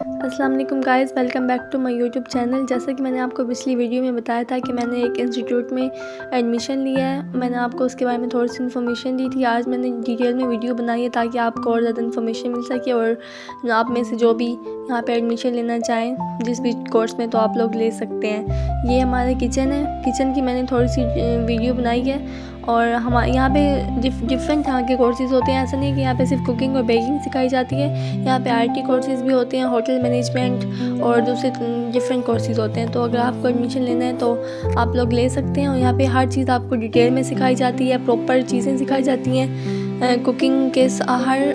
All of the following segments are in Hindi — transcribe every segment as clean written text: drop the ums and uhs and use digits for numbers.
अस्सलाम वालेकुम guys, welcome back to my YouTube channel. जैसा कि मैंने आपको पिछली वीडियो में बताया था कि मैंने एक इंस्टीट्यूट में एडमिशन लिया है। मैंने आपको उसके बारे में थोड़ी सी इन्फॉर्मेशन दी थी। आज मैंने डिटेल में वीडियो बनाई है ताकि आपको और ज़्यादा इन्फॉर्मेशन मिल सके और आप में से जो भी यहाँ पे एडमिशन लेना चाहें जिस भी कोर्स में, तो आप लोग ले सकते हैं। ये हमारा किचन है। किचन की मैंने थोड़ी सी वीडियो बनाई है और हमारे यहाँ पे डिफरेंट तरह के कोर्सेज़ होते हैं। ऐसा नहीं कि यहाँ पे सिर्फ कुकिंग और बेकिंग सिखाई जाती है। यहाँ पे आईटी कोर्सेज़ भी होते हैं, होटल मैनेजमेंट और दूसरे डिफरेंट कोर्सेज़ होते हैं। तो अगर आपको एडमिशन लेना है तो आप लोग ले सकते हैं। और यहाँ पे हर चीज़ आपको डिटेल में सिखाई जाती है, प्रॉपर चीज़ें सिखाई जाती हैं। कुकिंग के हर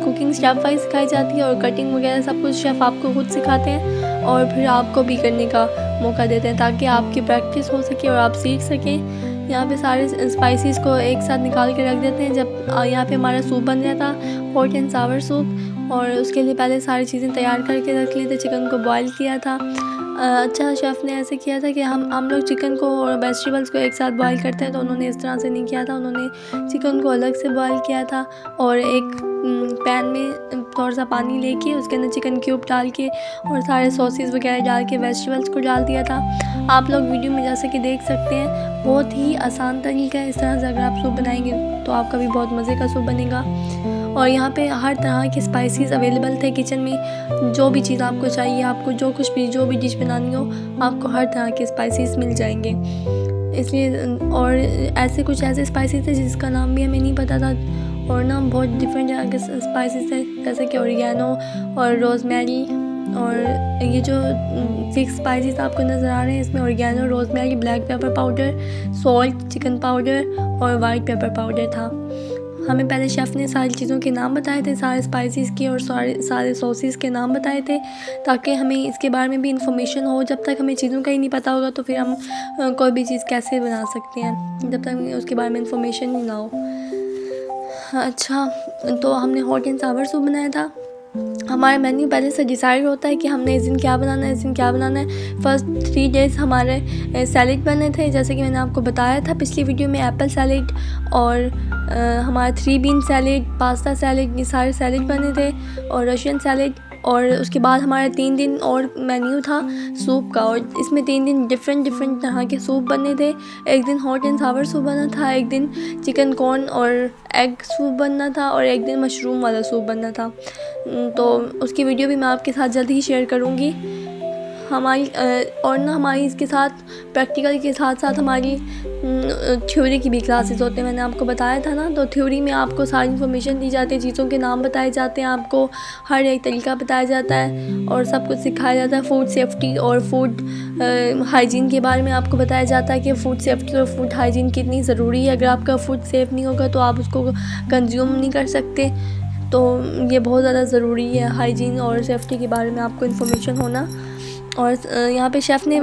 कुकिंग स्टेप वाइज सिखाई जाती है और कटिंग वगैरह सब कुछ शेफ़ आपको खुद सिखाते हैं और फिर आपको भी करने का मौका देते हैं ताकि आपकी प्रैक्टिस हो सके और आप सीख सकें। यहाँ पे सारे स्पाइसेस को एक साथ निकाल के रख देते हैं। जब यहाँ पे हमारा सूप बन जाता, हॉट एंड सावर सूप, और उसके लिए पहले सारी चीज़ें तैयार करके रख ली थी। चिकन को बॉईल किया था। अच्छा, शेफ़ ने ऐसे किया था कि हम लोग चिकन को और वेजिटेबल्स को एक साथ बॉईल करते हैं, तो उन्होंने इस तरह से नहीं किया था। उन्होंने चिकन को अलग से बॉईल किया था और एक पैन में थोड़ा सा पानी लेके उसके अंदर चिकन क्यूब डाल के और सारे सॉसेस वगैरह डाल के वेजिटेबल्स को डाल दिया था। आप लोग वीडियो में जैसे कि देख सकते हैं, बहुत ही आसान तरीका है। इस तरह से अगर आप सूप बनाएंगे तो आपका भी बहुत मज़े का सूप बनेगा। और यहाँ पे हर तरह के स्पाइसेस अवेलेबल थे किचन में। जो भी चीज़ आपको चाहिए, आपको जो भी डिश बनानी हो, आपको हर तरह के स्पाइसेस मिल जाएंगे। इसलिए और ऐसे स्पाइसेस थे जिसका नाम भी हमें नहीं पता था और ना बहुत डिफरेंट तरह के स्पाइसेस थे, जैसे कि ऑरिगेनो और रोज़मेरी। और ये जो 6 स्पाइसेस आपको नज़र आ रहे हैं, इसमें oregano, rosemary, black pepper powder, salt, chicken powder और वाइट पेपर पाउडर था। हमें पहले शेफ़ ने सारी चीज़ों के नाम बताए थे, सारे स्पाइसेस के और सारे सॉसेस के नाम बताए थे, ताकि हमें इसके बारे में भी इंफॉर्मेशन हो। जब तक हमें चीज़ों का ही नहीं पता होगा तो फिर हम कोई भी चीज़ कैसे बना सकते हैं जब तक उसके बारे में इंफॉर्मेशन ही ना हो। अच्छा, तो हमने हॉट एंड सावर सूप बनाया था। हमारा मेन्यू पहले से डिसाइड होता है कि हमने इस दिन क्या बनाना है। फर्स्ट 3 डेज़ हमारे सैलेड बने थे, जैसे कि मैंने आपको बताया था पिछली वीडियो में। एप्पल सैलेड और हमारा 3 बीन सैलेड, पास्ता सैलेड, ये सारे सैलेड बने थे और रशियन सैलेड। और उसके बाद हमारा 3 दिन और मेन्यू था सूप का, और इसमें 3 दिन डिफरेंट तरह के सूप बने थे। एक दिन हॉट एंड सावर सूप बना था, एक दिन चिकन कॉर्न और एग सूप बनना था और एक दिन मशरूम वाला सूप बनना था। तो उसकी वीडियो भी मैं आपके साथ जल्द ही शेयर करूँगी। हमारी इसके साथ प्रैक्टिकल के साथ हमारी थ्योरी की भी क्लासेस होते हैं। मैंने आपको बताया था ना, तो थ्योरी में आपको सारी इन्फॉर्मेशन दी जाती है, चीज़ों के नाम बताए जाते हैं, आपको हर एक तरीका बताया जाता है और सब कुछ सिखाया जाता है। फूड सेफ्टी और फूड हाइजीन के बारे में आपको बताया जाता है कि फ़ूड सेफ्टी और फूड हाइजीन कितनी ज़रूरी है। अगर आपका फूड सेफ़ नहीं होगा तो आप उसको कंज्यूम नहीं कर सकते। तो ये बहुत ज़्यादा ज़रूरी है, हाइजीन और सेफ्टी के बारे में आपको इन्फॉर्मेशन होना। और यहाँ पे शेफ़ ने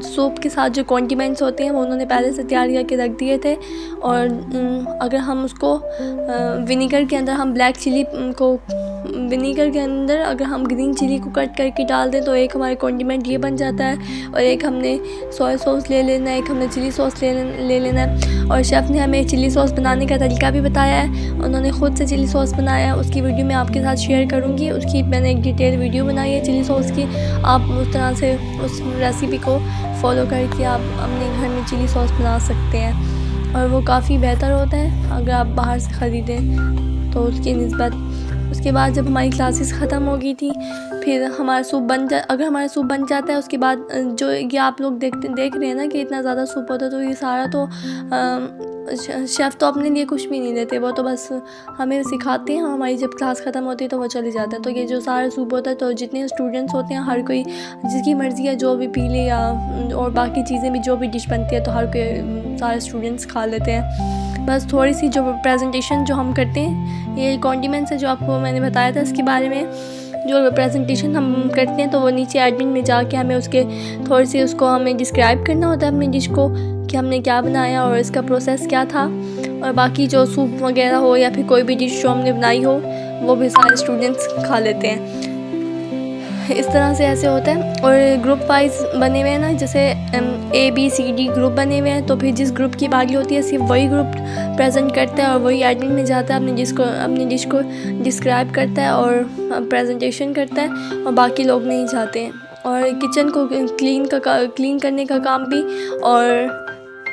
सूप के साथ जो कॉन्डिमेंट्स होते हैं वो उन्होंने पहले से तैयार करके रख दिए थे। और अगर हम उसको विनीगर के अंदर हम विनीगर के अंदर अगर हम ग्रीन चिली को कट करके डाल दें तो एक हमारे कॉन्डिमेंट ये बन जाता है। और एक हमने सोया सॉस ले लेना है, एक हमने चिली सॉस ले लेना है। और शेफ़ ने हमें चिली सॉस बनाने का तरीका भी बताया है। उन्होंने ख़ुद से चिली सॉस बनाया है, उसकी वीडियो मैं आपके साथ शेयर करूँगी। उसकी मैंने एक डिटेल वीडियो बनाई है चिली सॉस की। आप उस तरह से उस रेसिपी को फॉलो करके आप अपने घर में चिली सॉस बना सकते हैं और वो काफ़ी बेहतर होता है अगर आप बाहर से ख़रीदें तो उसकी निस्बत। उसके बाद जब हमारी क्लासेस ख़त्म हो गई थी, फिर हमारा सूप अगर हमारा सूप बन जाता है, उसके बाद जो ये आप लोग देख रहे हैं ना कि इतना ज़्यादा सूप होता है, तो ये सारा तो शेफ़ तो अपने लिए कुछ भी नहीं देते, वो तो बस हमें सिखाते हैं। हमारी जब क्लास ख़त्म होती है तो वो चले जाते हैं। तो ये जो सारा सूप होता है, तो जितने स्टूडेंट्स होते हैं हर कोई जिसकी मर्ज़ी है जो भी पी ले, या और बाकी चीज़ें भी जो भी डिश बनती है तो हर कोई सारे स्टूडेंट्स खा लेते हैं। बस थोड़ी सी जो प्रेजेंटेशन जो हम करते हैं, ये कॉन्डिमेंट्स है जो आपको मैंने बताया था इसके बारे में। जो प्रेजेंटेशन हम करते हैं तो वो नीचे एडमिन में जाके हमें थोड़ी सी उसको हमें डिस्क्राइब करना होता है अपनी डिश को कि हमने क्या बनाया और इसका प्रोसेस क्या था। और बाकी जो सूप वगैरह हो या फिर कोई भी डिश जो हमने बनाई हो वो भी सारे स्टूडेंट्स खा लेते हैं। इस तरह से ऐसे होता है। और ग्रुप वाइज बने हुए हैं ना, जैसे ABCD ग्रुप बने हुए हैं, तो फिर जिस ग्रुप की बारी होती है सिर्फ वही ग्रुप प्रेजेंट करता है और वही एडमिन में जाता है, अपनी डिश को डिस्क्राइब करता है और प्रेजेंटेशन करता है, और बाकी लोग नहीं जाते हैं। और किचन को क्लीन करने का काम भी और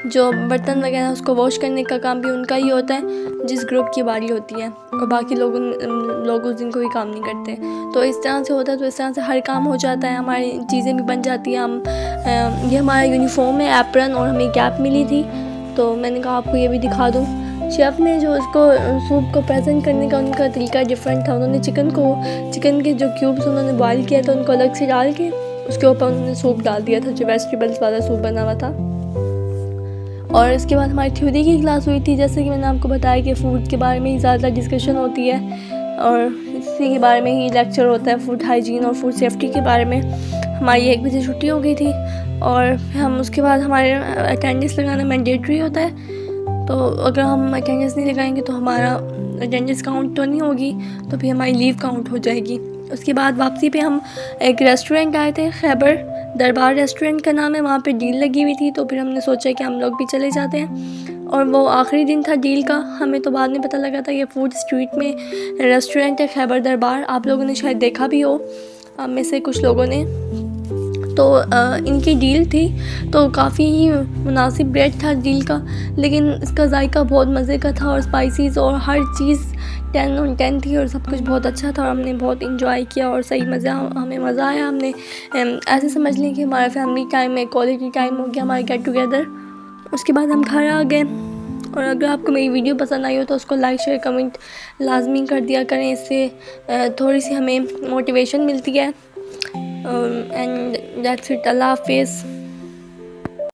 जो बर्तन वगैरह उसको वॉश करने का काम भी उनका ही होता है जिस ग्रुप की बारी होती है, और बाकी लोग उस दिन कोई काम नहीं करते। तो इस तरह से होता है, तो इस तरह से हर काम हो जाता है, हमारी चीज़ें भी बन जाती हैं। ये हमारा यूनिफॉर्म है, एप्रन, और हमें कैप मिली थी, तो मैंने कहा आपको ये भी दिखा दूँ। शेफ़ ने जो उसको सूप को प्रेजेंट करने का उनका तरीका डिफरेंट था। उन्होंने चिकन के जो क्यूब्स उन्होंने बॉयल किया था उनको अलग से डाल के उसके ऊपर उन्होंने सूप डाल दिया था, जो वेजिटेबल्स वाला सूप बना हुआ था। और इसके बाद हमारी थ्योरी की क्लास हुई थी। जैसे कि मैंने आपको बताया कि फ़ूड के बारे में ही ज़्यादा डिस्कशन होती है और इसी के बारे में ही लेक्चर होता है, फूड हाइजीन और फूड सेफ्टी के बारे में। हमारी 1 बजे छुट्टी हो गई थी और हम उसके बाद हमारे अटेंडेंस लगाना मैंडेटरी होता है। तो अगर हम अटेंडेंस नहीं लगाएंगे तो हमारा अटेंडेंस काउंट तो नहीं होगी, तो फिर हमारी लीव काउंट हो जाएगी। उसके बाद वापसी पे हम एक रेस्टोरेंट आए थे, खैबर दरबार रेस्टोरेंट का नाम है, वहाँ पे डील लगी हुई थी, तो फिर हमने सोचा कि हम लोग भी चले जाते हैं। और वो आखिरी दिन था डील का, हमें तो बाद में पता लगा था ये फूड स्ट्रीट में रेस्टोरेंट है खैबर दरबार। आप लोगों ने शायद देखा भी हो, आप में से कुछ लोगों ने। तो इनकी डील थी, तो काफ़ी ही मुनासिब रेट था डील का, लेकिन इसका जायका बहुत मज़े का था और स्पाइसीज़ और हर चीज़ 10 on 10 थी और सब कुछ बहुत अच्छा था और हमने बहुत इंजॉय किया और सही हमें मज़ा आया। हमने ऐसे समझ लें कि हमारा फैमिली टाइम में क्वालिटी टाइम हो गया, हमारा गेट टुगेदर। उसके बाद हम घर आ गए। और अगर आपको मेरी वीडियो पसंद आई हो तो उसको लाइक शेयर कमेंट लाजमी कर दिया करें, इससे थोड़ी सी हमें मोटिवेशन मिलती है। एंड दैट्स इट, अल्लाह हाफिज़।